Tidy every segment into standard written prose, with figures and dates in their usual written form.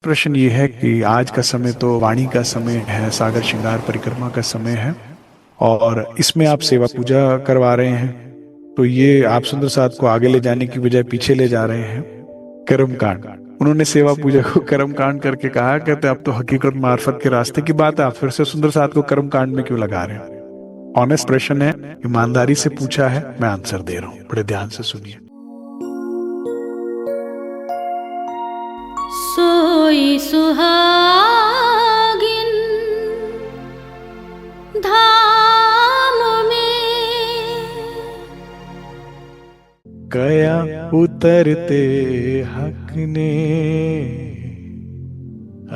प्रश्न ये है कि आज का समय तो वाणी का समय है, सागर श्रृंगार परिक्रमा का समय है, और इसमें आप सेवा पूजा करवा रहे हैं। तो ये आप सुंदर साथ को आगे ले जाने की बजाय पीछे ले जा रहे हैं। कर्म कांड, उन्होंने सेवा पूजा को कर्म कांड करके कहा, कहते अब तो हकीकत मार्फत के रास्ते की बात है, आप फिर से सुंदर साथ को कर्म कांड में क्यों लगा रहे हैं? ऑनेस्ट प्रश्न है, ईमानदारी से पूछा है, मैं आंसर दे रहा हूं, बड़े ध्यान से सुनिए। सोई सुहागिन धाम में गया उतरते हक ने,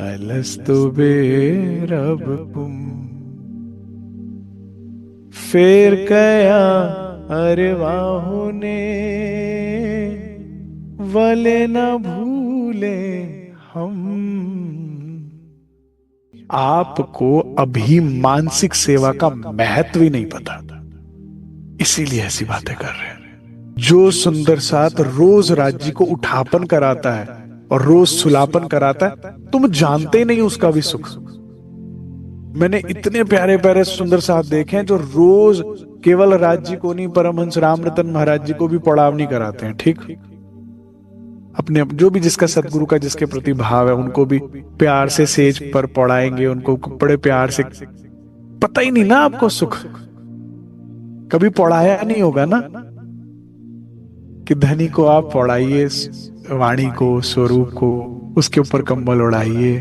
अलस्तु बेरबकुम, फिर गया अरवाहों ने, वले न भूले हम। आपको अभी मानसिक सेवा का महत्व ही नहीं पता, इसीलिए ऐसी बातें कर रहे हैं। जो सुंदर साथ रोज राज्य को उठापन कराता है और रोज सुलापन कराता है, तुम जानते ही नहीं उसका भी सुख। मैंने इतने प्यारे प्यारे सुंदर साथ देखे हैं जो रोज केवल राज्य को नहीं, परमहंस रामरतन महाराज जी को भी पड़ावनी कराते हैं। ठीक, अपने जो भी जिसका सदगुरु का जिसके प्रति भाव है उनको भी प्यार से सेज पर पढ़ाएंगे, उनको बड़े प्यार से। पता ही नहीं ना आपको सुख, कभी पढ़ाया नहीं होगा ना कि धनी को आप पढ़ाइए वाणी को, स्वरूप को, उसके ऊपर कंबल उड़ाइए,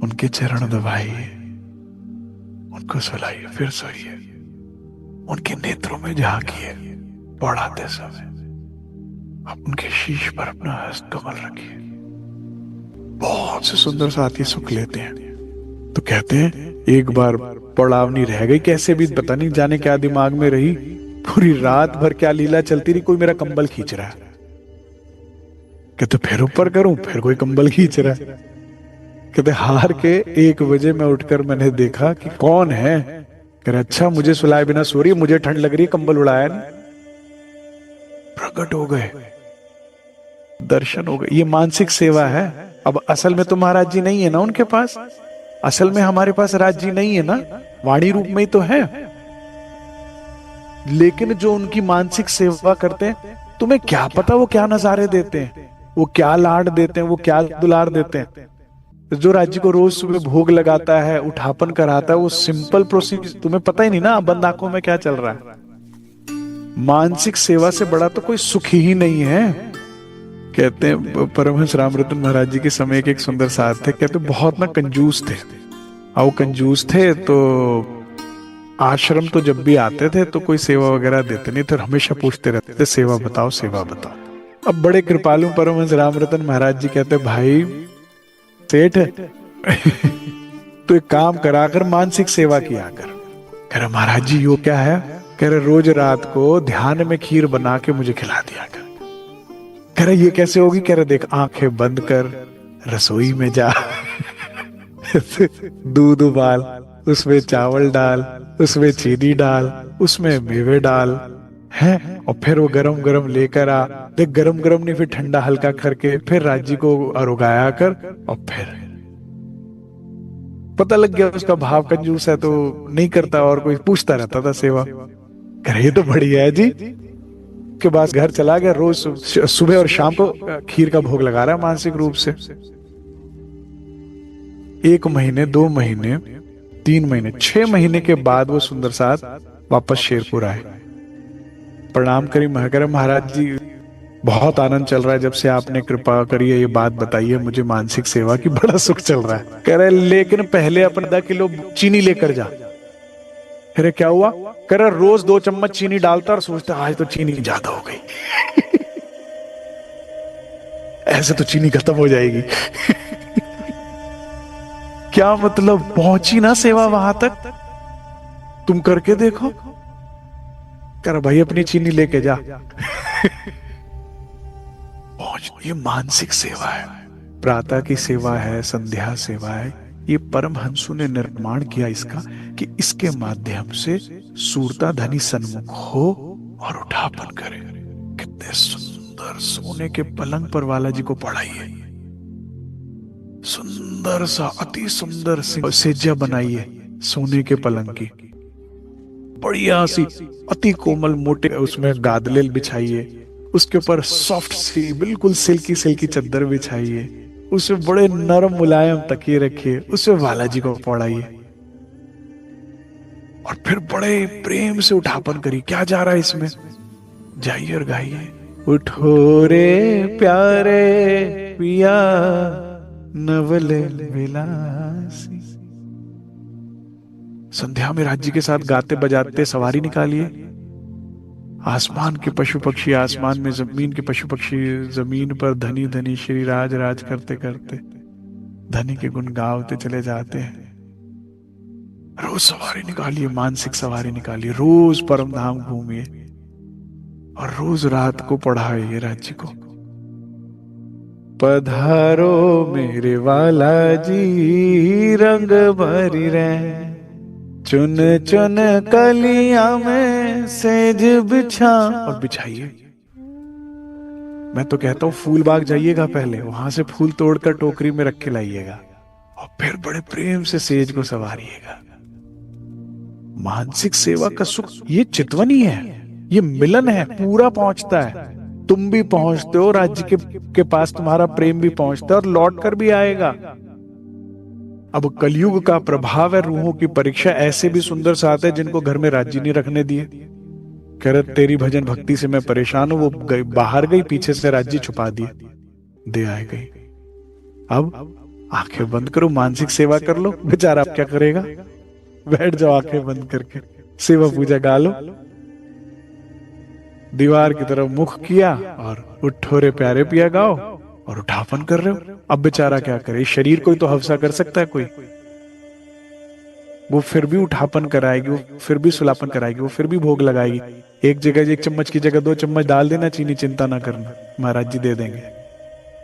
उनके चरण दबाइए, उनको सुलाइए, फिर सोइए, उनके नेत्रों में झांकिए पढ़ाते समय, आप उनके शीश पर अपना हस्त कमल रखिए। बहुत से सुंदर साथी सुख लेते हैं। तो कहते हैं एक बार पड़ावनी रह गई, कैसे भी पता नहीं जाने क्या दिमाग में रही, पूरी रात भर क्या लीला चलती रही, कोई मेरा कंबल खींच रहा है। कहते फिर ऊपर करूं, फिर कोई कंबल खींच रहा है। कहते हार के 1 बजे मैं उठकर मैंने देखा कि कौन है। कह रहे अच्छा, मुझे सुलाए बिना सो रही है, मुझे ठंड लग रही है, कंबल उड़ाया नहीं। प्रकट हो गए, दर्शन हो गए। ये मानसिक सेवा है। अब असल में तो महाराज जी नहीं है ना उनके पास, असल में हमारे पास राज जी नहीं है ना, वाणी रूप में ही तो है। लेकिन जो उनकी मानसिक सेवा करते हैं, तुम्हें क्या पता वो क्या नजारे देते हैं, वो क्या लाड देते हैं, वो क्या दुलार देते हैं। जो राज्य को रोज सुबह भोग लगाता है, उठापन कराता है, वो सिंपल प्रोसीजर, तुम्हें पता ही नहीं ना बंद आंखों में क्या चल रहा है। मानसिक सेवा से बड़ा तो कोई सुख ही नहीं है। कहते हैं परमहंस रामरतन महाराज जी के समय के एक सुंदर साथ थे, कहते बहुत ना कंजूस थे। और कंजूस थे तो आश्रम तो जब भी आते थे तो कोई सेवा वगैरह देते नहीं थे, हमेशा पूछते रहते थे सेवा बताओ, सेवा बताओ। अब बड़े कृपालु परमहंस रामरतन महाराज जी कहते भाई सेठ तो एक काम करा कर मानसिक सेवा किया कर। कह रहे महाराज जी यो क्या है? कह रहे रोज रात को ध्यान में खीर बना के मुझे खिला दिया कर। कह रहे ये कैसे होगी? कह रहे देख आंखें बंद कर, रसोई में जा दूध उबाल, उसमें चावल डाल, उसमें चीनी डाल, उसमें मेवे डाल है, और फिर वो गरम गरम लेकर आ। देख गरम गरम नहीं, फिर ठंडा हल्का करके फिर राज्य को अरुगाया कर। और फिर पता लग गया उसका भाव कंजूस है तो नहीं करता, और कोई पूछता रहता था सेवा। करे ये तो बढ़िया है जी। के बाद घर चला गया, रोज सुबह और शाम को खीर का भोग लगा रहा है मानसिक रूप से। 1 महीने, 2 महीने, 3 महीने, 6 महीने के बाद वो सुंदर साथ वापस शेरपुर आए। प्रणाम करी, महाराज जी बहुत आनंद चल रहा है जब से आपने कृपा करी है, ये बात बताइए मुझे मानसिक सेवा की, बड़ा सुख चल रहा है। कह रहे लेकिन पहले अपन 10 किलो चीनी लेकर जा। अरे क्या हुआ? कह रहे रोज 2 चम्मच चीनी डालता और सोचता आज तो चीनी ज्यादा हो गई ऐसे तो चीनी खत्म हो जाएगी क्या मतलब, पहुंची ना सेवा वहां तक, तुम करके देखो। कर भाई अपनी चीनी लेके जा पहुंच। ये मानसिक सेवा है, प्रातः की सेवा है, संध्या सेवा है। ये परमहंसों ने निर्माण किया इसका कि इसके माध्यम से सूरता धनी सन्मुख हो और उठापन करे। कितने सुंदर सोने के पलंग पर वाला जी को पढ़ाइए, सुंदर सा, अति सुंदर सेज्या बनाई है सोने के पलंग की, बढ़िया सी, अति कोमल मोटे उसमें गादलेल बिछाई है, उसके ऊपर सॉफ्ट सी बिल्कुल सिल्की सिल्की चादर बिछाई है, उसमें बड़े नरम मुलायम तकिए रखे, उसमें बालाजी को पौड़ाइए और फिर बड़े प्रेम से उठापन करी। क्या जा रहा है इसमें? जाइए और गाइए, उठो रे प्यारे पिया नवल विलासी। संध्या में राज्य के साथ गाते बजाते सवारी निकालिए। आसमान के पशु पक्षी आसमान में, जमीन के पशु पक्षी जमीन पर, धनी धनी श्री राज राज करते करते धनी के गुण गावते चले जाते हैं। रोज सवारी निकालिए, मानसिक सवारी निकालिए, रोज परम धाम घूमिए और रोज रात को पढ़ाइए राज्य को। पधारो मेरे वाला जी रंग भरी रे, चुन चुन कलियां में सेज बिछा, और बिछाइए। मैं तो कहता हूं फूल बाग जाइएगा, पहले वहां से फूल तोड़कर टोकरी में रख के लाइएगा और फिर बड़े प्रेम से सेज को संवारिएगा। मानसिक सेवा का सुख ये चितवन ही है, ये मिलन है, पूरा पहुंचता है। तुम भी पहुंचते हो, राज्य के पास तुम्हारा प्रेम भी पहुंचता है और लौट कर भी आएगा। अब कलयुग का प्रभाव है, रूहों की परीक्षा। ऐसे भी सुंदर साथ है जिनको घर में राज्य नहीं रखने दिए, कह रहे तेरी भजन भक्ति से मैं परेशान हूं, वो गई बाहर गई, पीछे से राज्य छुपा दिए, दे आए गई। अब आंखें बंद करो, मानसिक सेवा कर लो। बेचारा अब क्या करेगा? बैठ जाओ आंखें बंद करके, सेवा पूजा गा लो, दीवार की तरफ मुख किया और उठो रे प्यारे पिया गाओ और उठापन कर रहे हो। अब बेचारा क्या करे? शरीर कोई तो हफ्सा कर सकता है कोई? वो फिर भी उठापन कराएगी, वो फिर भी सुलापन कराएगी, वो फिर भी भोग लगाएगी। एक जगह 1 चम्मच की जगह 2 चम्मच डाल देना चीनी, चिंता ना करना, महाराज जी दे देंगे।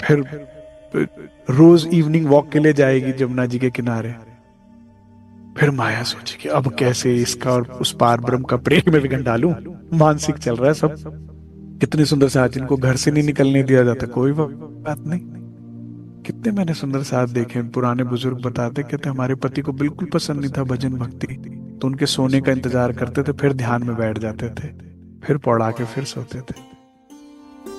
फिर रोज इवनिंग वॉक के लिए जाएगी जमुना जी के किनारे। फिर माया सोचेगी अब कैसे इसका और उस पार ब्रह्म का प्रेम में विघन डालूं। मानसिक चल रहा है सब। कितने सुंदर साथ जिनको घर से नहीं निकलने दिया जाता, कोई बात नहीं। कितने मैंने सुंदर साथ देखे, पुराने बुजुर्ग बताते, कहते हमारे पति को बिल्कुल पसंद नहीं था भजन भक्ति, तो उनके सोने का इंतजार करते थे, फिर ध्यान में बैठ जाते थे, फिर पौड़ा के फिर सोते थे।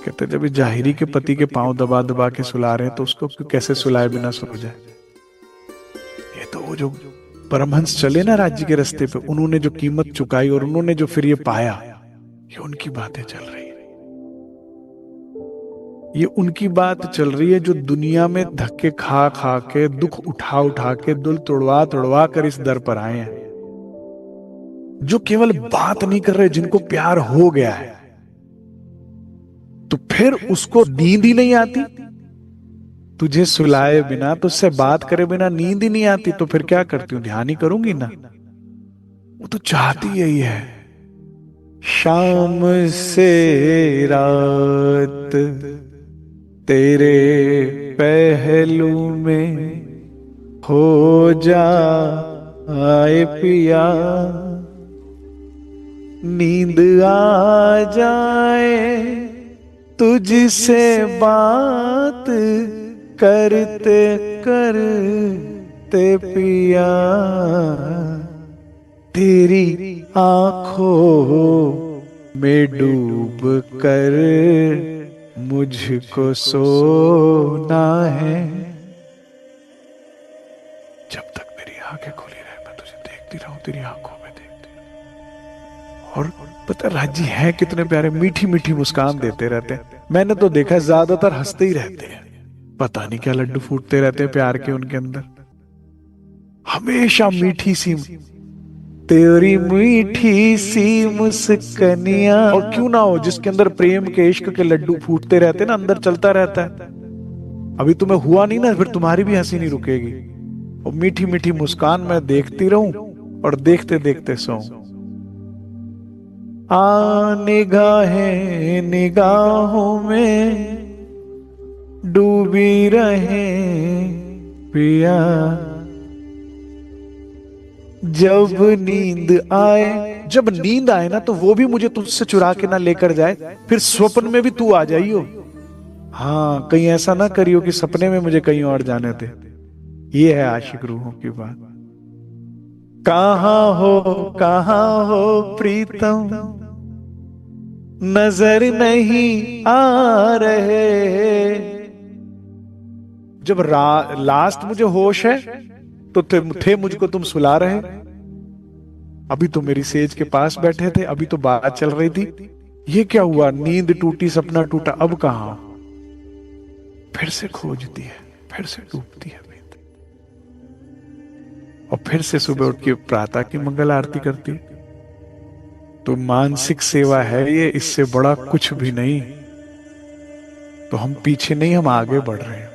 कहते जब इस जाहिरी के पति के पांव दबा दबा के सुला रहे हैं तो उसको कैसे सुलाए बिना सो जाए। ये तो वो जो परमहंस चले ना राज्य के रास्ते पे, उन्होंने जो कीमत चुकाई और उन्होंने जो फिर ये पाया, ये उनकी बातें चल रही है। ये उनकी बात चल रही है जो दुनिया में धक्के खा खा के, दुख उठा उठा के, दिल तोड़वा तोड़वा कर इस दर पर आए हैं, जो केवल बात नहीं कर रहे, जिनको प्यार हो गया है। तो फिर उसको नींद ही नहीं आती, तुझे सुलाए बिना, तुझसे बात करे बिना नींद ही नहीं आती, तो फिर क्या करती हूं? ध्यान ही करूंगी ना। वो तो चाहती यही है, शाम से रात तेरे पहलू में हो जाए पिया, नींद आ जाए तुझसे बात करते करते पिया, तेरी आंखों में डूब कर मुझको सोना है। जब तक मेरी आंखें खुली रहे मैं तुझे देखती रहूं, तेरी आंखों में देखती रहूं। और पता राज्य है कितने प्यारे, मीठी मीठी मुस्कान देते रहते हैं। मैंने तो देखा ज्यादातर हंसते ही रहते हैं, पता नहीं क्या लड्डू फूटते रहते हैं प्यार के उनके अंदर। हमेशा मीठी सी, तेरी मीठी सी मुस्कनिया। और क्यों ना हो, जिसके अंदर प्रेम के इश्क के लड्डू फूटते रहते ना, अंदर चलता रहता है। अभी तुम्हें हुआ नहीं ना, फिर तुम्हारी भी हंसी नहीं रुकेगी। और मीठी मीठी मुस्कान मैं देखती रहूं और देखते देखते सोऊं। निगाहें निगाहों में डूबी रहे पिया, जब नींद आए, जब नींद आए ना तो वो भी मुझे तुझसे चुरा के ना लेकर जाए, फिर स्वप्न में भी तू आ जाइयो। हाँ, कहीं ऐसा ना करियो कि सपने में मुझे कहीं और जाने दे। ये है आशिक रूहों की बात। कहाँ हो प्रीतम, नजर नहीं आ रहे। जब लास्ट मुझे होश है तो थे मुझको तुम सुला रहे। अभी तो मेरी सेज के पास बैठे थे, अभी तो बात चल रही थी। ये क्या हुआ, नींद टूटी सपना टूटा, अब कहां? फिर से खोजती है, फिर से डूबती है नींद, और फिर से सुबह उठ के प्रातः की मंगल आरती करती। तो मानसिक सेवा है ये, इससे बड़ा कुछ भी नहीं। तो हम पीछे नहीं, हम आगे बढ़ रहे हैं।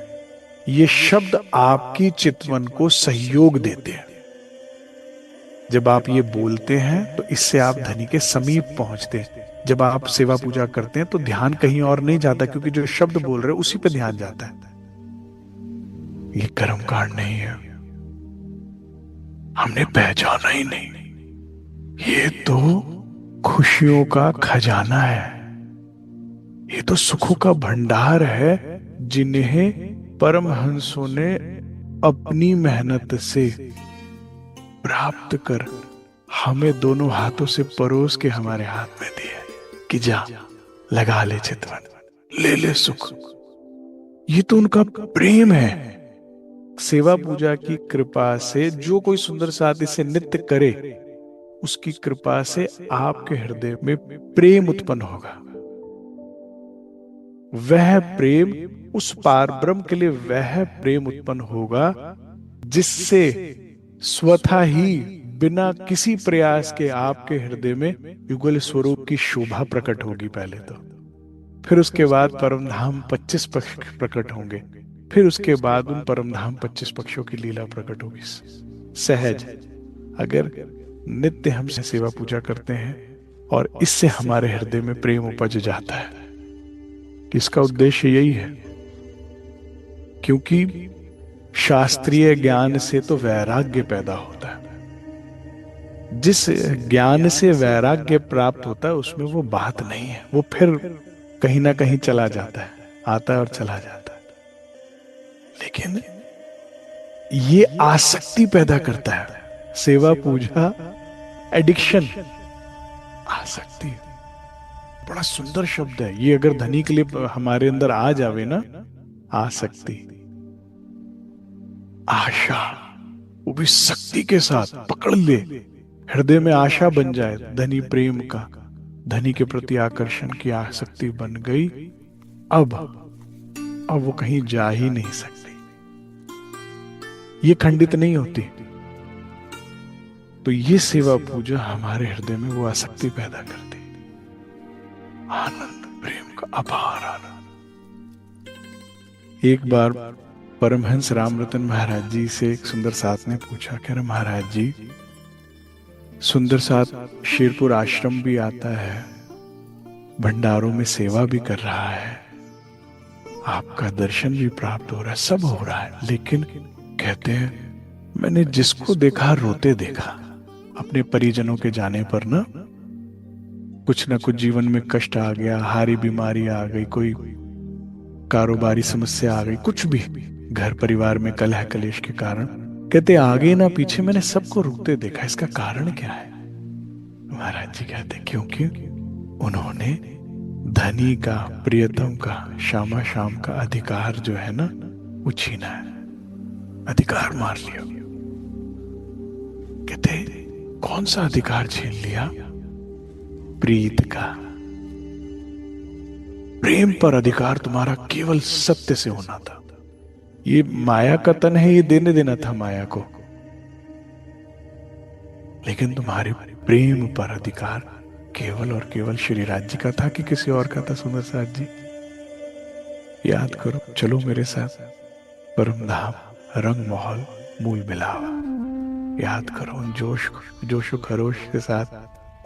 ये शब्द आपकी चितवन को सहयोग देते हैं। जब आप ये बोलते हैं तो इससे आप धनी के समीप पहुंचते हैं। जब आप सेवा पूजा करते हैं तो ध्यान कहीं और नहीं जाता, क्योंकि जो शब्द बोल रहे हैं उसी पे ध्यान जाता है। ये कर्म कांड नहीं है, हमने पहचाना ही नहीं। ये तो खुशियों का खजाना है, ये तो सुखों का भंडार है, जिन्हें परमहंसों ने अपनी मेहनत से प्राप्त कर हमें दोनों हाथों से परोस के हमारे हाथ में दिए कि जा लगा ले चितवन, ले ले सुख। ये तो उनका प्रेम है। सेवा पूजा की कृपा से जो कोई सुंदर साथ इसे नित्य करे, उसकी कृपा से आपके हृदय में प्रेम उत्पन्न होगा। वह प्रेम उस पार ब्रह्म के लिए वह प्रेम उत्पन्न होगा जिससे स्वतः ही बिना किसी प्रयास के आपके हृदय में युगल स्वरूप की शोभा प्रकट होगी पहले तो। फिर उसके बाद परम धाम 25 पक्ष प्रकट होंगे। फिर उसके बाद उन परम धाम 25 पक्षों की लीला प्रकट होगी सहज। अगर नित्य हम सेवा पूजा करते हैं और इससे हमारे हृदय में प्रेम उपज जाता है, इसका उद्देश्य यही है। क्योंकि शास्त्रीय ज्ञान से तो वैराग्य पैदा होता है। जिस ज्ञान से वैराग्य प्राप्त होता है उसमें वो बात नहीं है, वो फिर कहीं ना कहीं चला जाता है, आता है और चला जाता है। लेकिन ये आसक्ति पैदा करता है। सेवा पूजा एडिक्शन, आसक्ति बड़ा सुंदर शब्द है ये। अगर धनी के लिए हमारे अंदर आ जावे ना, आसक्ति, आशा, वो भी शक्ति के साथ पकड़ ले, हृदय में आशा बन जाए धनी प्रेम का, धनी के प्रति आकर्षण की आसक्ति बन गई, अब वो कहीं जा ही नहीं सकती। ये खंडित नहीं होती। तो ये सेवा पूजा हमारे हृदय में वो आसक्ति पैदा करती, आनंद, प्रेम का अपार आनंद। एक बार परमहंस रामरतन महाराज जी से एक सुंदर साथ ने पूछा, कह रहे महाराज जी, सुंदर साथ शेरपुर आश्रम भी आता है, भंडारों में सेवा भी कर रहा है, आपका दर्शन भी प्राप्त हो रहा है, सब हो रहा है, लेकिन कहते हैं मैंने जिसको देखा रोते देखा। अपने परिजनों के जाने पर ना कुछ जीवन में कष्ट आ गया, हारी बीमारी आ गई, कोई कारोबारी समस्या आ गई, कुछ भी घर परिवार में कलह कलेश के कारण, कहते आगे ना पीछे मैंने सबको रुकते देखा। इसका कारण क्या है? महाराज जी कहते क्योंकि उन्होंने धनी का, प्रियतम का, श्यामा शाम का अधिकार जो है ना वो छीना है, अधिकार मार लिया। कहते कौन सा अधिकार छीन लिया? प्रीत का, प्रेम पर अधिकार तुम्हारा केवल सत्य से होना था। ये माया का तन है, ये देने देना था माया को, लेकिन तुम्हारे प्रेम पर अधिकार केवल और केवल श्री राज जी का था कि किसी और का था? सुंदर साथ जी याद करो, चलो मेरे साथ परम धाम, रंग महल, मूल मिलावा। याद करो उन जोश खरोश के साथ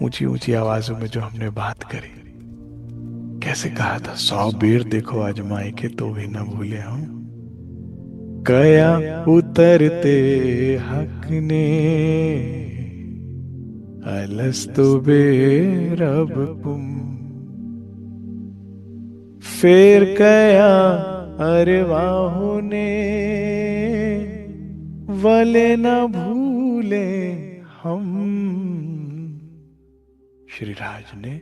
ऊंची ऊंची आवाजों में जो हमने बात करी। कैसे कहा था, 100 बेर देखो आजमाई के तो भी न भूले हम, कया उतरते हक ने, अलस्तु बेरबकुम, फेर कया अरवाहु ने, वले न भूले हम। श्री राज ने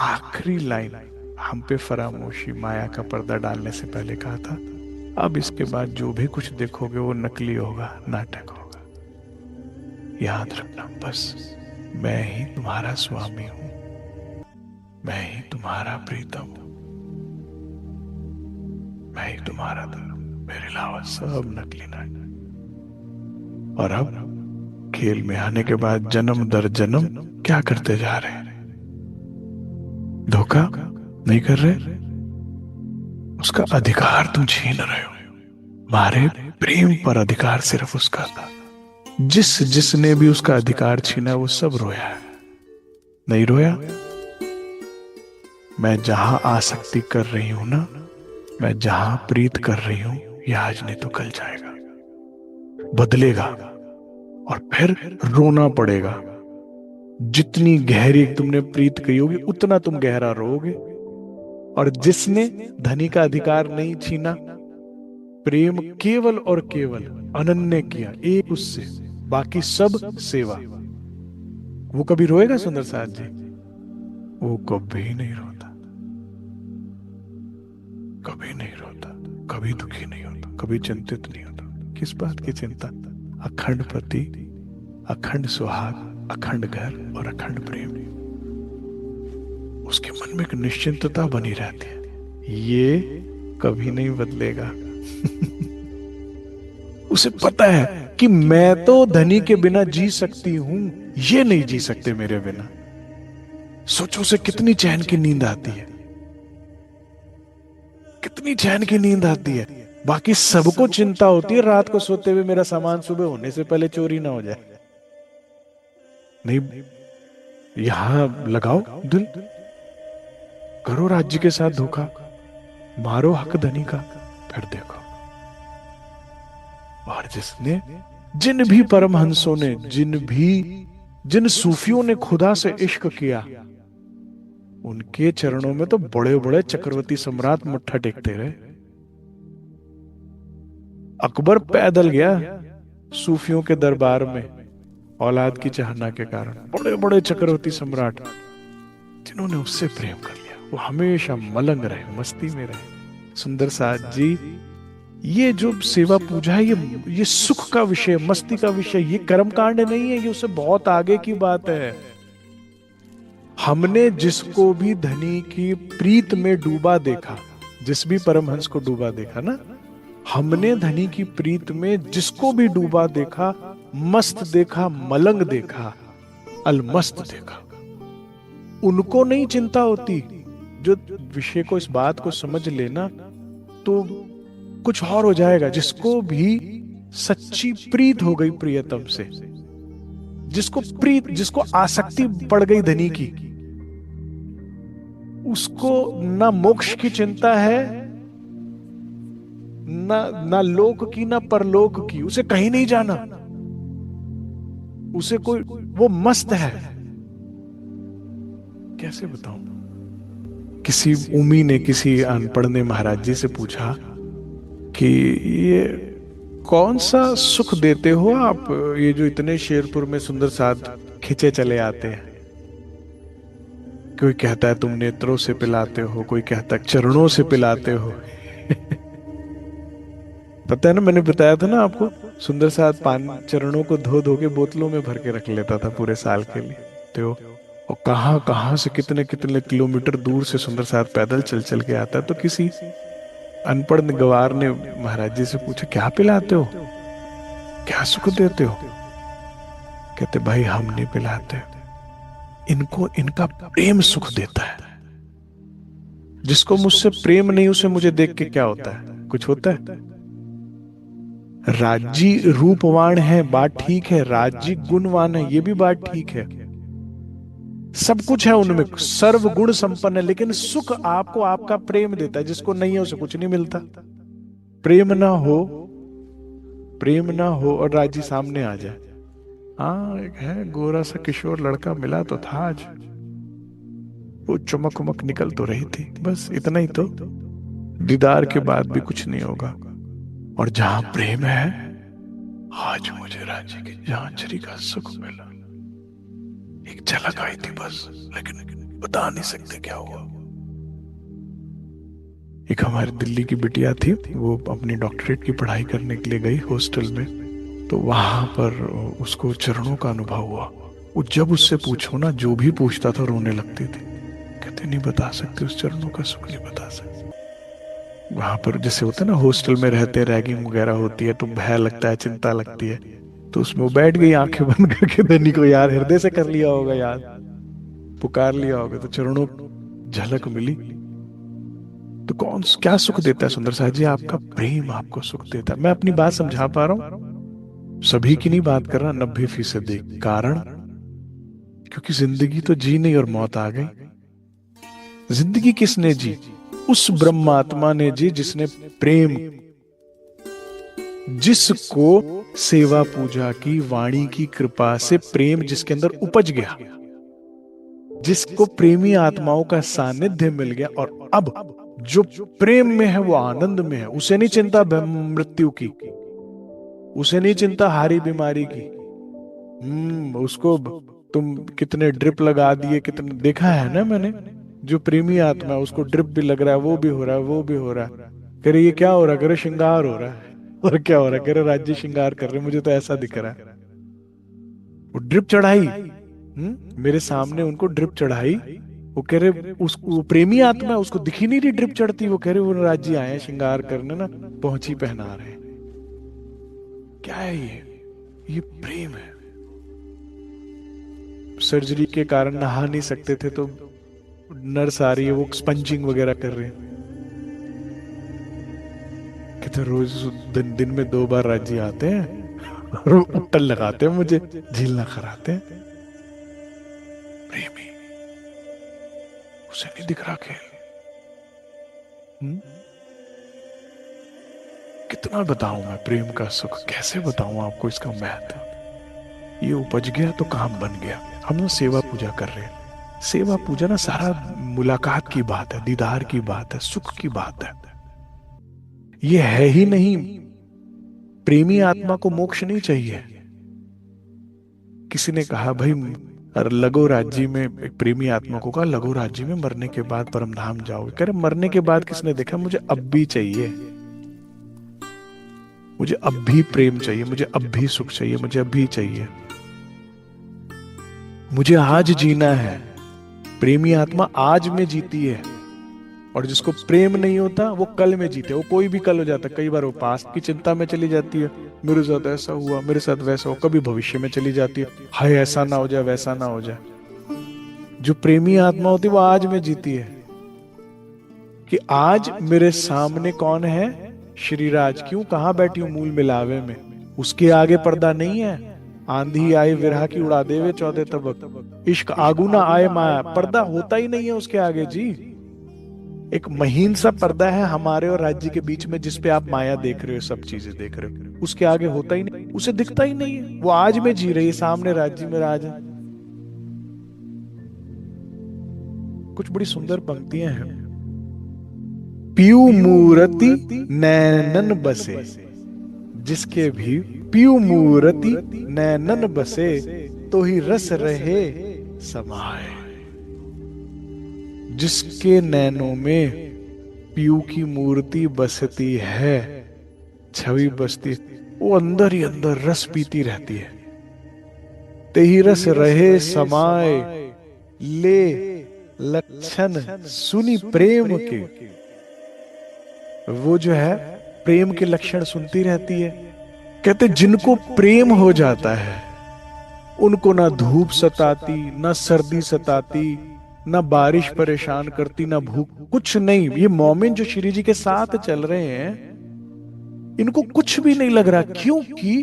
आखिरी लाइन हम पे फरामोशी, माया का पर्दा डालने से पहले कहा था, अब इसके बाद जो भी कुछ देखोगे वो नकली होगा, नाटक होगा। याद रखना बस, मैं ही तुम्हारा स्वामी हूं, मैं ही तुम्हारा प्रीतम हूं, मैं ही तुम्हारा धर्म, मेरे अलावा सब नकली नाटक। और अब खेल में आने के बाद जन्म दर जन्म क्या करते जा रहे हैं? धोखा नहीं कर रहे, उसका अधिकार तुम छीन रहे हो। मारे प्रेम पर अधिकार सिर्फ उसका था। जिसने भी उसका अधिकार छीना वो सब रोया है। नहीं रोया? मैं जहां आसक्ति कर रही हूं ना, मैं जहां प्रीत कर रही हूं, ये आज नहीं तो कल जाएगा, बदलेगा, और फिर रोना पड़ेगा। जितनी गहरी तुमने प्रीत की होगी उतना तुम गहरा रोओगे। और जिसने धनी का अधिकार नहीं छीना, प्रेम केवल और केवल अनन्य किया, एक उससे, बाकी सब सेवा, वो कभी रोएगा सुंदर साथ जी? वो कभी नहीं रोता, कभी नहीं रोता, कभी दुखी नहीं होता, कभी चिंतित नहीं होता। किस बात की चिंता? अखंड पति, अखंड सुहाग, अखंड घर और अखंड प्रेम। उसके मन में एक निश्चिंतता बनी रहती है, ये कभी नहीं बदलेगा। उसे पता है कि मैं तो धनी के बिना जी सकती हूं, ये नहीं जी सकते मेरे बिना। सोचो उसे कितनी चैन की नींद आती है, कितनी चैन की नींद आती है। बाकी सबको चिंता होती है रात को सोते हुए मेरा सामान सुबह होने से पहले चोरी ना हो जाए। नहीं, यहां लगाओ दिल, करो राज्य के साथ धोखा, मारो हक धनी का, फिर देखो। और जिसने, जिन भी परमहंसों ने, जिन सूफियों ने खुदा से इश्क किया, उनके चरणों में तो बड़े बड़े चक्रवर्ती सम्राट मत्था टेकते रहे। अकबर पैदल गया सूफियों के दरबार में, औलाद की चाहना के कारण। बड़े बड़े चक्रवर्ती सम्राट जिन्होंने उससे प्रेम कर लिया, वो हमेशा मलंग रहे, मस्ती में रहे। सुंदर साथ जी, ये जो सेवा पूजा है, ये सुख का विषय, मस्ती का विषय, ये कर्म कांड नहीं है, ये उससे बहुत आगे की बात है। हमने जिसको भी धनी की प्रीत में डूबा देखा, जिस भी परमहंस को डूबा देखा ना, हमने धनी की प्रीत में जिसको भी डूबा देखा, मस्त देखा, मलंग देखा, अलमस्त देखा, उनको नहीं चिंता होती। जो विषय को, इस बात को समझ लेना तो कुछ और हो जाएगा। जिसको भी सच्ची प्रीत हो गई प्रियतम से, जिसको आसक्ति पड़ गई धनी की, उसको ना मोक्ष की चिंता है, ना लोक की, ना परलोक की। उसे कहीं नहीं जाना, उसे कोई, वो मस्त है। कैसे बताऊं? किसी उमी ने, किसी अनपढ़ ने महाराज जी से पूछा कि ये कौन सा सुख देते हो आप, ये जो इतने शेरपुर में सुंदर साथ खिंचे चले आते हैं? कोई कहता है तुम नेत्रों से पिलाते हो, कोई कहता है चरणों से पिलाते हो। पता है ना, मैंने बताया था ना आपको, सुंदर साथ चरणों को धो धो के बोतलों में भर के रख लेता था पूरे साल के लिए। तो और कहां से कितने कितने किलोमीटर दूर से सुंदर साथ पैदल चल चल के आता। तो किसी अनपढ़ गवार ने महाराज जी से पूछा, क्या पिलाते हो, क्या सुख देते हो? कहते भाई हम नहीं पिलाते, इनको इनका प्रेम सुख देता है। जिसको मुझसे प्रेम नहीं, उसे मुझे देख के क्या होता है? कुछ होता है? राज्जी रूपवान है, बात ठीक है, राज्जी गुणवान है, ये भी बात ठीक है, सब कुछ है उनमें, सर्व गुण संपन्न है, लेकिन सुख आपको आपका प्रेम देता है। जिसको नहीं है उसे कुछ नहीं मिलता। प्रेम ना हो और राजी सामने आ जाए, हाँ एक है गोरा सा किशोर लड़का मिला तो था आज, वो चमक उमक निकल तो रही थी, बस इतना ही तो। दीदार के बाद भी कुछ नहीं होगा। और जहां प्रेम है आज मुझे राज्य की झांझरी का सुख मिला। एक झलक आई थी बस, लेकिन बता नहीं सकते क्या हुआ। एक हमारी दिल्ली की बिटिया थी, वो अपनी डॉक्टरेट की पढ़ाई करने के लिए गई हॉस्टल में, तो वहां पर उसको चरणों का अनुभव हुआ। वो जब उससे पूछो ना, जो भी पूछता था रोने लगती थी। कहते नहीं बता सकते, उस चरणों का सुख नहीं बता सकते। वहां पर जैसे होता है ना, हॉस्टल में रहते रैगिंग वगैरह होती है तो भय लगता है, चिंता लगती है, तो उसमें वो बैठ गई आंखें बंद करके। धनी को यार हृदय से कर लिया होगा, याद पुकार लिया होगा, तो चरणों झलक मिली। तो कौन क्या सुख देता है सुंदर साहब जी? आपका प्रेम आपको सुख देता है। मैं अपनी बात समझा पा रहा हूं, सभी की नहीं बात कर रहा, 90% कारण क्योंकि जिंदगी तो जी नहीं और मौत आ गई। जिंदगी किसने जी? उस ब्रह्मात्मा ने जी जिसने प्रेम, जिसको सेवा पूजा की वाणी की कृपा से प्रेम जिसके अंदर उपज गया, जिसको प्रेमी आत्माओं का सानिध्य मिल गया, और अब जो प्रेम में है वो आनंद में है। उसे नहीं चिंता मृत्यु की, उसे नहीं चिंता हारी बीमारी की। उसको तुम कितने ड्रिप लगा दिए, कितने देखा है ना मैंने। जो प्रेमी आत्मा है उसको ड्रिप भी लग रहा है, वो भी हो रहा है, वो भी हो रहा है। कह रहे ये क्या हो रहा है? कह रहे श्रृंगार हो रहा है। और क्या हो रहा है? कह रहे राज्य श्रृंगार कर रहे, मुझे तो ऐसा दिख रहा है। वो ड्रिप चढ़ाई, मेरे सामने उनको ड्रिप चढ़ाई। वो कह रहे उसको प्रेमी आत्मा है, उसको दिखी नहीं रही ड्रिप चढ़ती। वो कह रहे वो राज्य आए हैं श्रृंगार करने ना, पहुंची पहना रहे। क्या है ये प्रेम है। सर्जरी के कारण नहा नहीं सकते थे तो नर्स आ रही है, वो स्पंजिंग वगैरह कर रहे हैं। कहते रोज दिन में 2 बार राज्य आते हैं और उट्टल लगाते हैं, मुझे झीलना कराते हैं। प्रेमी, उसे नहीं दिख रहा खेल। कितना बताऊं मैं प्रेम का सुख, कैसे बताऊं आपको इसका महत्व। ये उपज गया तो काम बन गया। हम ना सेवा पूजा कर रहे हैं। सेवा पूजा ना सारा मुलाकात की बात है, दीदार की बात है, सुख की बात है। ये है ही नहीं। प्रेमी आत्मा को मोक्ष नहीं चाहिए। किसी ने कहा भाई लगो राज्य में, एक प्रेमी आत्मा को कहा लगो राज्य में मरने के बाद परम धाम जाओगे। कह रहे मरने के बाद किसने देखा? मुझे अब भी चाहिए, मुझे अब भी प्रेम चाहिए, मुझे अब भी सुख चाहिए, मुझे अब भी चाहिए। मुझे आज जीना है। प्रेमी आत्मा आज में जीती है, और जिसको प्रेम नहीं होता वो कल में जीते। वो कोई भी कल हो जाता है। कई बार वो पास्ट की चिंता में चली जाती है, मेरे साथ ऐसा हुआ, मेरे साथ वैसा हो। कभी भविष्य में चली जाती है, हाय ऐसा ना हो जाए, वैसा ना हो जाए। जो प्रेमी आत्मा होती है वो आज में जीती है कि आज मेरे सामने कौन है? श्रीराज। क्यों? कहां बैठी हूं? मूल मिलावे में। उसके आगे पर्दा नहीं है। आंधी आए विरह की उड़ा देवे 14 तबक, इश्क आगू ना आए माया। पर्दा होता ही नहीं है उसके आगे जी। एक महीन सा पर्दा है हमारे और राज्य के बीच में, जिसपे आप माया देख रहे हो, सब चीजें देख रहे हो। उसके आगे होता ही नहीं, उसे दिखता ही नहीं है। वो आज में जी रही है, सामने राज्य में राज है। कुछ बड़ी सुंदर पंक्तियां हैं। पीयू मूर्ति नैनन बसे, जिसके भी पीयू मूर्ति नैनन बसे, तो ही रस रहे समाये। जिसके नैनों में पीयू की मूर्ति बसती है, छवि बसती, वो अंदर ही अंदर रस पीती रहती है। ते ही रस रहे समाये, ले लक्षण सुनी प्रेम के। वो जो है प्रेम के लक्षण सुनती रहती है। कहते जिनको प्रेम हो जाता है उनको ना धूप सताती, ना सर्दी सताती, ना बारिश परेशान करती, ना भूख, कुछ नहीं। ये मोमिन जो श्री जी के साथ चल रहे हैं, इनको कुछ भी नहीं लग रहा। क्योंकि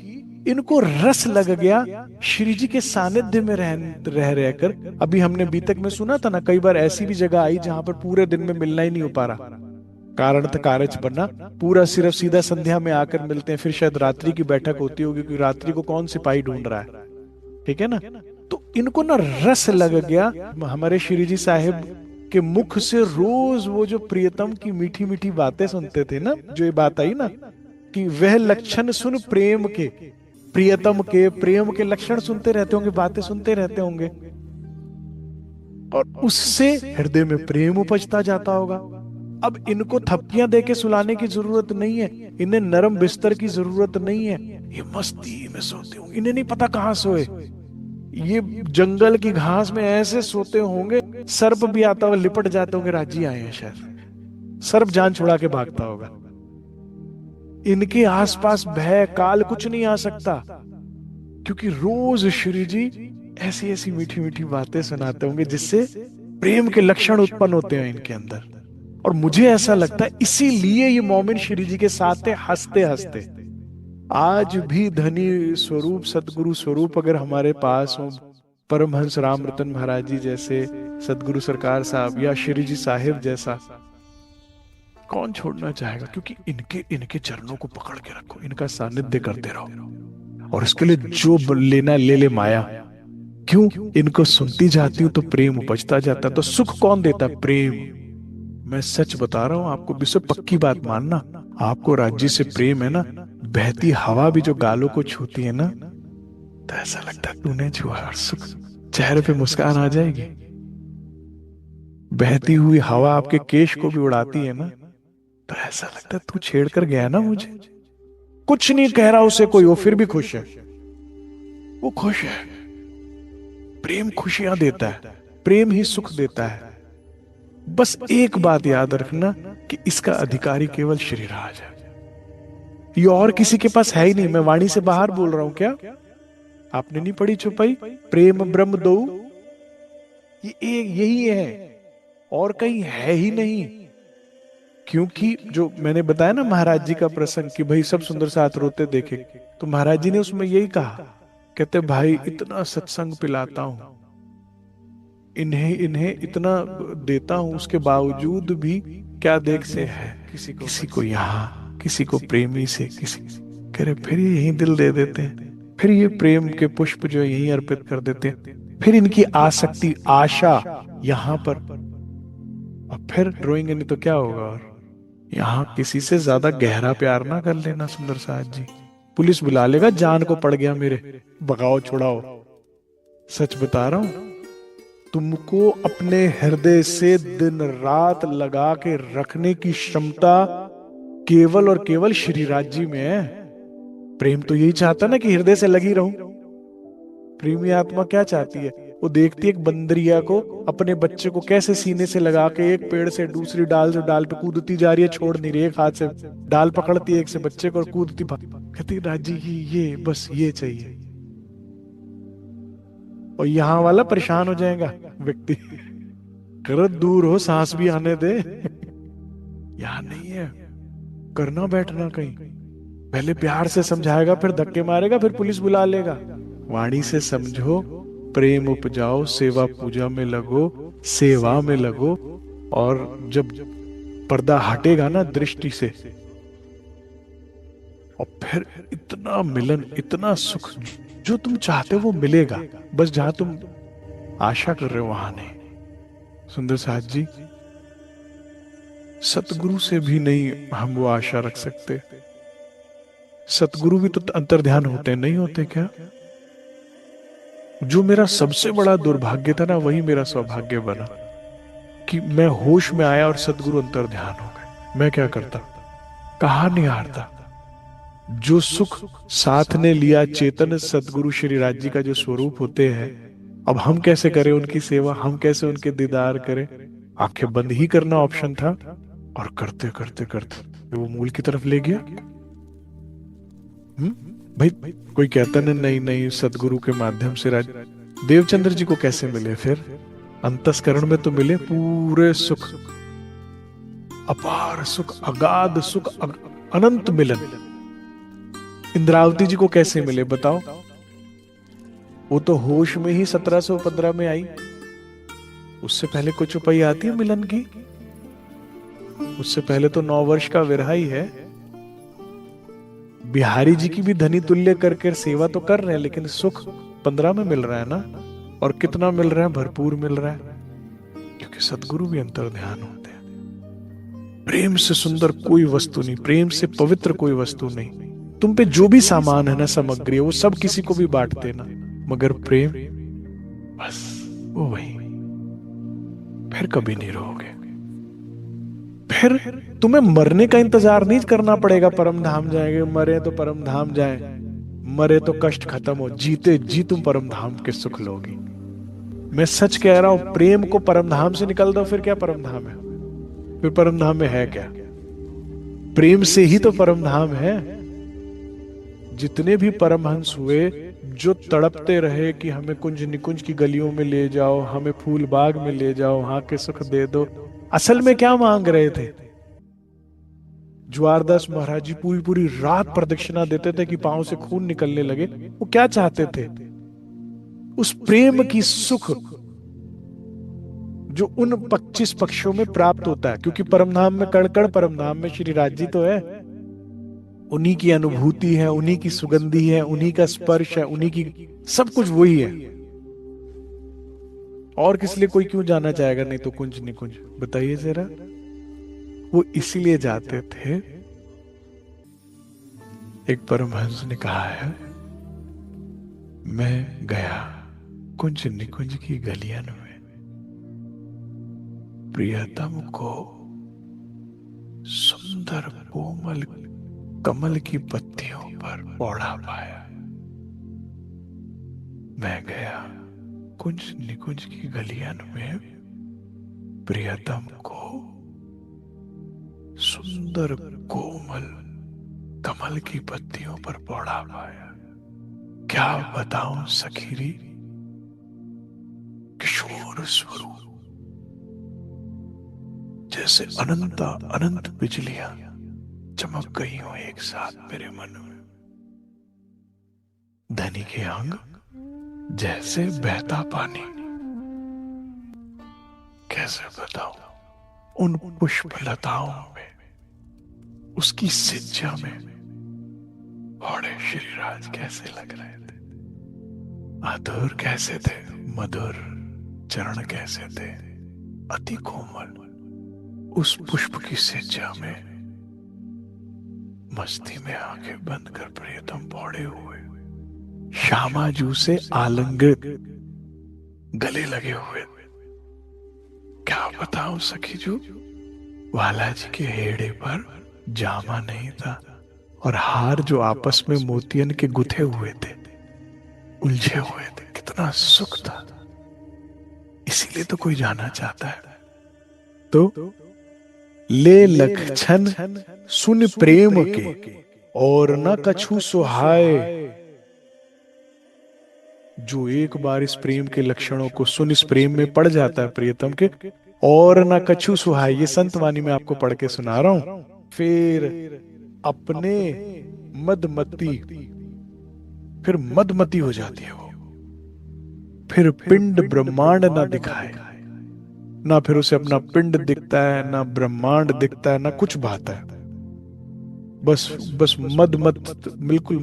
इनको रस लग गया श्री जी के सानिध्य में रह रहकर। अभी हमने बीतक में सुना था ना, कई बार ऐसी भी जगह आई जहां पर पूरे दिन में मिलना ही नहीं हो पा रहा, कारण था कारज बना, पूरा सिर्फ सीधा संध्या में आकर मिलते हैं। फिर शायद रात्रि की बैठक होती होगी, क्योंकि रात्रि को कौन सिपाही ढूंढ रहा है, ठीक है ना। तो इनको ना रस लग गया हमारे श्री जी साहिब के मुख से। रोज वो जो प्रियतम की मीठी मीठी बातें सुनते थे ना, जो ये बात आई ना कि वह लक्षण सुन प्रेम के, प्रियतम के प्रेम के लक्षण सुनते रहते होंगे, बातें सुनते रहते होंगे, और उससे हृदय में प्रेम उपजता जाता होगा। अब इनको थपकियां देके सुलाने की जरूरत नहीं है, इन्हें नरम बिस्तर की जरूरत नहीं है, ये मस्ती में सोते होंगे, इन्हें नहीं पता कहां सोए, ये जंगल की घास में ऐसे सोते होंगे, सर्प भी आता हुआ लिपट जाते होंगे, राजी आए हैं शायद, सर्प जान छुड़ा के भागता होगा। इनके आसपास भय काल कुछ नहीं आ सकता, क्योंकि रोज श्री जी ऐसी ऐसी मीठी मीठी बातें सुनाते होंगे जिससे प्रेम के लक्षण उत्पन्न होते हैं इनके अंदर। और मुझे ऐसा लगता है इसीलिए ये मोमिन श्री जी के साथ थे, हंसते हंसते। आज भी धनी स्वरूप सदगुरु स्वरूप अगर हमारे पास हो, परमहंस रामरतन महाराज जी जैसे, सदगुरु सरकार साहब या श्री जी साहिब जैसा, कौन छोड़ना चाहेगा? क्योंकि इनके इनके चरणों को पकड़ के रखो, इनका सानिध्य करते रहो, और इसके लिए जो लेना ले ले माया। क्यों? इनको सुनती जाती हूं तो प्रेम उपजता जाता है। तो सुख कौन देता? प्रेम। मैं सच बता रहा हूं आपको, विश्व पक्की बात मानना, आपको राज्य से प्रेम है ना, बहती हवा भी जो गालों को छूती है ना, तो ऐसा लगता है तूने छुआ, और सुख, चेहरे पे मुस्कान आ जाएगी। बहती हुई हवा आपके केश को भी उड़ाती है ना, तो ऐसा लगता है तू छेड़ कर गया ना मुझे। कुछ नहीं कह रहा उसे कोई, वो फिर भी खुश है, वो खुश है। प्रेम खुशियां देता है, प्रेम ही सुख देता है। बस एक बात याद रखना कि इसका अधिकारी केवल श्री राज है, ये और किसी के पास है ही नहीं। मैं वाणी से बाहर बोल रहा हूं क्या? आपने नहीं पढ़ी छुपाई? प्रेम ब्रह्म दो, ये एक यही है, और कहीं है ही नहीं। क्योंकि जो मैंने बताया ना महाराज जी का प्रसंग कि भाई सब सुंदर साथ रोते देखे, तो महाराज जी ने उसमें यही कहा, कहते भाई इतना सत्संग पिलाता हूं, इन्हें इतना देता हूं, उसके बावजूद भी क्या देख से है, किसी को यहाँ, किसी को प्रेमी से, किसी कह रहे फिर ये यही दिल दे देते हैं, फिर ये प्रेम के पुष्प जो यही अर्पित कर देते हैं, फिर इनकी आसक्ति आशा यहाँ पर, और फिर रोएंगे नहीं तो क्या होगा। और यहाँ किसी से ज्यादा गहरा प्यार ना कर लेना सुंदर साथ जी, पुलिस बुला लेगा, जान को पड़ गया मेरे, भगाओ छुड़ाओ। सच बता रहा हूं, तुमको अपने हृदय से दिन रात लगा के रखने की क्षमता केवल और केवल श्री राज जी में है। प्रेम तो यही चाहता ना कि हृदय से लगी रहूं। प्रेमी आत्मा क्या चाहती है? वो देखती है एक बंदरिया को अपने बच्चे को कैसे सीने से लगा के एक पेड़ से दूसरी डाल से डाल पे कूदती जा रही है, छोड़ नहीं रही, एक हाथ से डाल पकड़ती है एक से बच्चे को और कूदती, कहती राज जी की ये बस ये चाहिए। और यहाँ वाला परेशान हो जाएगा व्यक्ति, कर दूर हो, सांस भी आने दे। यहाँ नहीं है, करना बैठना कहीं, पहले प्यार से समझाएगा, फिर धक्के मारेगा, फिर पुलिस बुला लेगा। वाणी से समझो, प्रेम उपजाओ, सेवा पूजा में लगो, सेवा में लगो, और जब पर्दा हटेगा ना दृष्टि से, और फिर इतना मिलन, इतना सुख, जो तुम चाहते हो वो मिलेगा, बस जहां तुम आशा कर रहे हो वहां नहीं। सुंदर साथ जी, सतगुरु से भी नहीं हम वो आशा रख सकते। सतगुरु भी तो अंतर्ध्यान होते नहीं होते क्या? जो मेरा सबसे बड़ा दुर्भाग्य था ना, वही मेरा सौभाग्य बना कि मैं होश में आया और सतगुरु अंतर्ध्यान हो गए। मैं क्या करता? कहा नहीं हारता। जो सुख साथ ने लिया चेतन सतगुरु श्री राज जी का जो स्वरूप होते हैं, अब हम कैसे करें उनकी सेवा, हम कैसे उनके दीदार करें? आंखें बंद ही करना ऑप्शन था, और करते करते करते वो मूल की तरफ ले गया। भाई कोई कहता नहीं नहीं सतगुरु के माध्यम से राज देवचंद्र जी को कैसे मिले? फिर अंतस्करण में तो मिले पूरे सुख, अपार सुख, अगाध सुख, अनंत मिलन। इंद्रावती जी को कैसे मिले बताओ? वो तो होश में ही 1715 में आई। उससे पहले कुछ उपाय आती है मिलन की? उससे पहले तो 9 वर्ष का विरह ही है। बिहारी जी की भी धनी तुल्य करके सेवा तो कर रहे हैं, लेकिन सुख 15 में मिल रहा है ना। और कितना मिल रहा है? भरपूर मिल रहा है, क्योंकि सदगुरु भी अंतर्ध्यान होते हैं। प्रेम से सुंदर कोई वस्तु नहीं, प्रेम से पवित्र कोई वस्तु नहीं। तुम पे जो भी सामान है ना, सामग्री है, वो सब किसी को भी बांट देना, मगर प्रेम बस वो वही। फिर कभी नहीं रोगे। फिर तुम्हें मरने का इंतजार नहीं करना पड़ेगा, परम धाम जाएंगे, मरे तो परम धाम जाए, मरे तो कष्ट खत्म हो, जीते जी तुम परम धाम के सुख लोगी। मैं सच कह रहा हूं, प्रेम को परम धाम से निकल दो, फिर क्या परम धाम है? फिर परम धाम में है क्या? प्रेम से ही तो परम धाम है। जितने भी परमहंस हुए जो तड़पते रहे कि हमें कुंज निकुंज की गलियों में ले जाओ, हमें फूल बाग में ले जाओ, वहां के सुख दे दो, असल में क्या मांग रहे थे? ज्वारदास महाराज जी पूरी पूरी रात प्रदक्षिणा देते थे कि पांव से खून निकलने लगे। वो क्या चाहते थे? उस प्रेम की सुख जो उन 25 पक्षों में प्राप्त होता है, क्योंकि परमधाम में कण-कण परमधाम में श्री राज जी तो है। उन्हीं की अनुभूति है, उन्हीं की सुगंधी है, उन्हीं का स्पर्श है, उन्हीं की सब कुछ वही है। और किस लिए कोई क्यों जाना चाहेगा? नहीं तो कुंज निकुंज, बताइए जरा। वो इसीलिए जाते थे। एक परमहंस ने कहा है, मैं गया कुंज निकुंज की गलियां में, प्रियतम को सुंदर कोमल कमल की पत्तियों पर पौड़ा पाया। मैं गया कुंज निकुंज की गलियां में, प्रियतम को सुंदर कोमल कमल की पत्तियों पर पौड़ा पाया। क्या बताऊं सखीरी, किशोर स्वरूप जैसे अनंता अनंत बिजलियां चमक गई हो एक साथ मेरे मन में। धनी के अंग जैसे बहता पानी। कैसे बताऊं, उन पुष्प लताओं में, उसकी सिज्जा में बड़े श्रीराज कैसे लग रहे थे। अधूर कैसे थे, मधुर चरण कैसे थे, अति कोमल। उस पुष्प की सिज्जा में मस्ती में आंखें बंद कर प्रियतम पौड़े हुए, श्यामाजू से आलिंगित गले लगे हुए। क्या बताऊं सखीजू, वाला जी के हेड़े पर जामा नहीं था, और हार जो आपस में मोतियन के गुथे हुए थे, उलझे हुए थे। कितना सुख था। इसीलिए तो कोई जाना चाहता है। तो ले लक्षण सुन प्रेम के, और न कछु सुहाए। जो एक बार इस प्रेम के लक्षणों को सुन, इस प्रेम में पड़ जाता है प्रियतम के, और न कछु सुहाए, ये संत वाणी में आपको पढ़ के सुना रहा हूं, फिर अपने मदमती, फिर मदमती हो जाती है वो। फिर पिंड ब्रह्मांड ना दिखाए, ना फिर उसे अपना पिंड दिखता है, ना ब्रह्मांड दिखता है, ना कुछ भाता है। बस मद बिल्कुल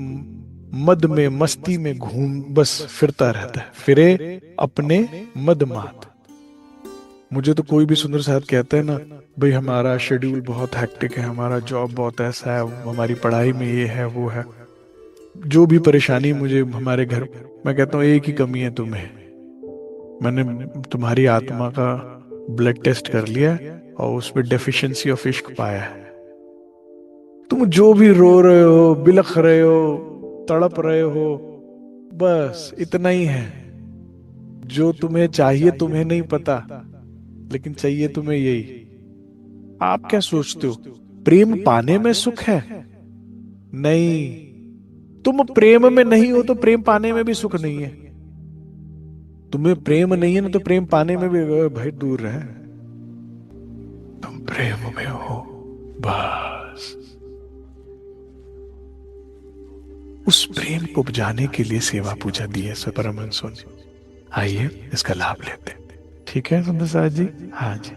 मद में, मस्ती में घूम बस फिरता रहता है, फिरे अपने मदमात। मुझे तो कोई भी सुंदर साहब कहता है ना, भाई हमारा शेड्यूल बहुत हैक्टिक है, हमारा जॉब बहुत ऐसा है, हमारी पढ़ाई में ये है वो है, जो भी परेशानी मुझे हमारे घर, मैं कहता हूँ एक ही कमी है तुम्हें। मैंने तुम्हारी आत्मा का ब्लड टेस्ट कर लिया और उसमें डेफिशिएंसी ऑफ इश्क पाया है। तुम जो भी रो रहे हो, बिलख रहे हो, तड़प रहे हो, बस इतना ही है। जो तुम्हें चाहिए तुम्हें नहीं पता, लेकिन चाहिए तुम्हें यही। आप क्या सोचते हो प्रेम पाने में सुख है? नहीं, तुम प्रेम में नहीं हो तो प्रेम पाने में भी सुख नहीं है। तुम्हें प्रेम नहीं है ना, तो प्रेम पाने में भी भाई दूर रहे। तुम प्रेम में हो बस। उस प्रेम को उपजाने के लिए सेवा पूजा दी है परमहंसों ने। आइए इसका लाभ लेते हैं। ठीक है सुंदर साहब जी? हाँ जी,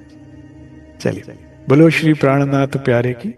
चलिए। बोलो श्री प्राणनाथ प्यारे की।